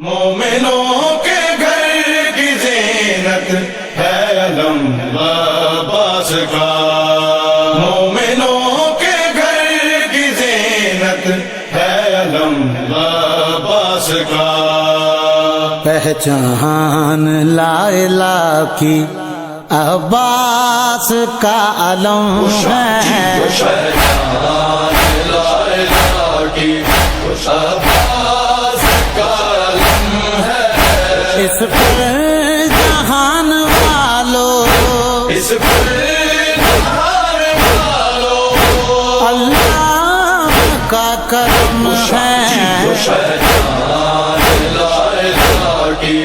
مومنوں کے گھر کی زینت ہے علم عباس کا، مومنوں کے گھر کی زینت ہے علم عباس کا۔ پہچان لا الہ کی عباس کا علم ہے، پہچان لا الہ کی عباس کا علم ہے، اس پر جہان والو، اس پر جہان والو اللہ کا کرم ہے۔ پہچان لا الہ کی